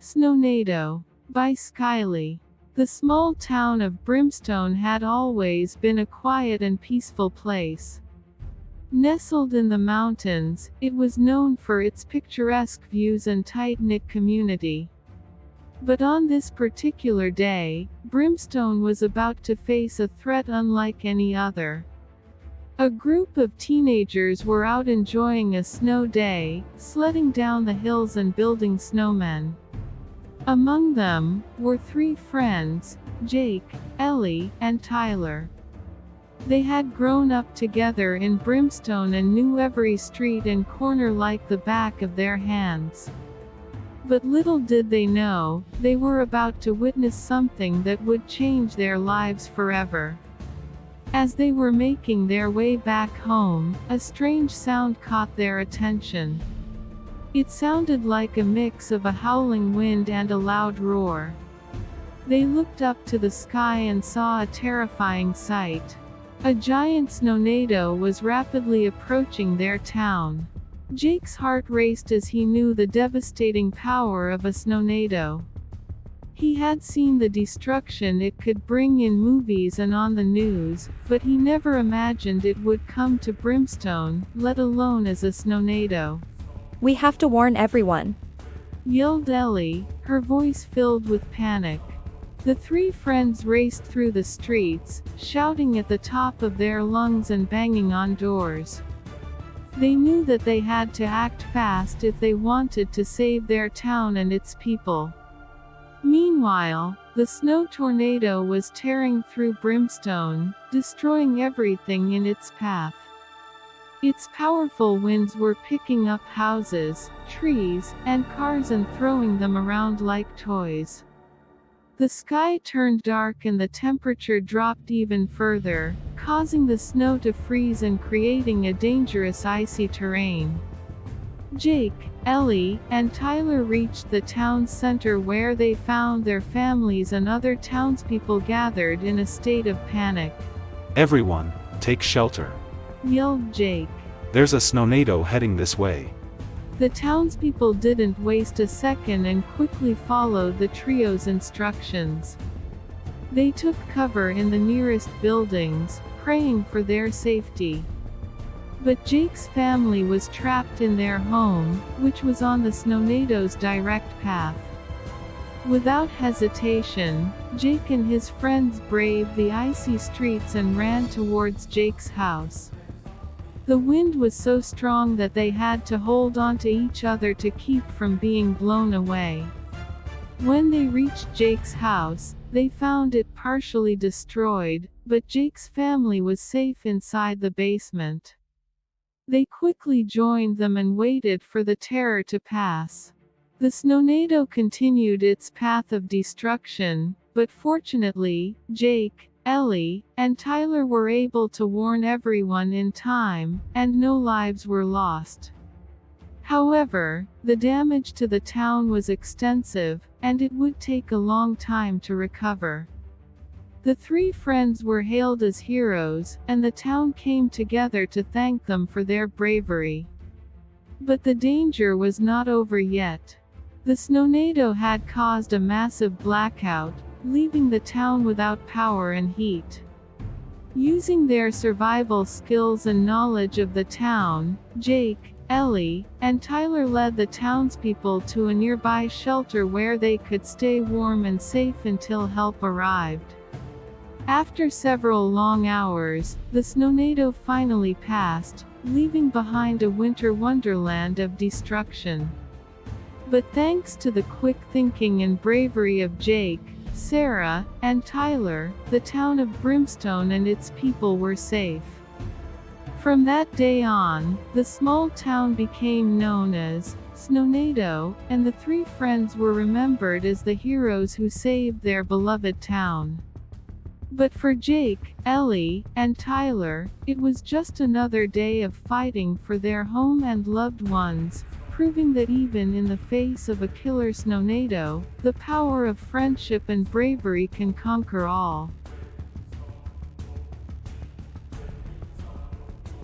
Snownado, by Skylee. The small town of Brimstone had always been a quiet and peaceful place. Nestled in the mountains, it was known for its picturesque views and tight-knit community. But on this particular day, Brimstone was about to face a threat unlike any other. A group of teenagers were out enjoying a snow day, sledding down the hills and building snowmen. Among them were three friends, Jake, Ellie, and Tyler. They had grown up together in Brimstone and knew every street and corner like the back of their hands. But little did they know, they were about to witness something that would change their lives forever. As they were making their way back home, a strange sound caught their attention. It sounded like a mix of a howling wind and a loud roar. They looked up to the sky and saw a terrifying sight. A giant Snownado was rapidly approaching their town. Jake's heart raced as he knew the devastating power of a Snownado. He had seen the destruction it could bring in movies and on the news, but he never imagined it would come to Brimstone, let alone as a Snownado. "We have to warn everyone," yelled Ellie, her voice filled with panic. The three friends raced through the streets, shouting at the top of their lungs and banging on doors. They knew that they had to act fast if they wanted to save their town and its people. Meanwhile, the snow tornado was tearing through Brimstone, destroying everything in its path. Its powerful winds were picking up houses, trees, and cars and throwing them around like toys. The sky turned dark and the temperature dropped even further, causing the snow to freeze and creating a dangerous icy terrain. Jake, Ellie, and Tyler reached the town center where they found their families and other townspeople gathered in a state of panic. "Everyone, take shelter," yelled Jake. "There's a Snownado heading this way." The townspeople didn't waste a second and quickly followed the trio's instructions. They took cover in the nearest buildings, praying for their safety. But Jake's family was trapped in their home, which was on the Snownado's direct path. Without hesitation, Jake and his friends braved the icy streets and ran towards Jake's house. The wind was so strong that they had to hold onto each other to keep from being blown away. When they reached Jake's house, they found it partially destroyed, but Jake's family was safe inside the basement. They quickly joined them and waited for the terror to pass. The Snownado continued its path of destruction, but fortunately, Jake, Ellie, and Tyler were able to warn everyone in time, and no lives were lost. However, the damage to the town was extensive, and it would take a long time to recover. The three friends were hailed as heroes, and the town came together to thank them for their bravery. But the danger was not over yet. The Snownado had caused a massive blackout, leaving the town without power and heat. Using their survival skills and knowledge of the town, Jake, Ellie, and Tyler led the townspeople to a nearby shelter where they could stay warm and safe until help arrived. After several long hours, the Snownado finally passed, leaving behind a winter wonderland of destruction. But thanks to the quick thinking and bravery of Jake, Sarah, and Tyler, the town of Brimstone and its people were safe. From that day on, the small town became known as Snownado, and the three friends were remembered as the heroes who saved their beloved town. But for Jake, Ellie, and Tyler, it was just another day of fighting for their home and loved ones, proving that even in the face of a killer Snownado, the power of friendship and bravery can conquer all.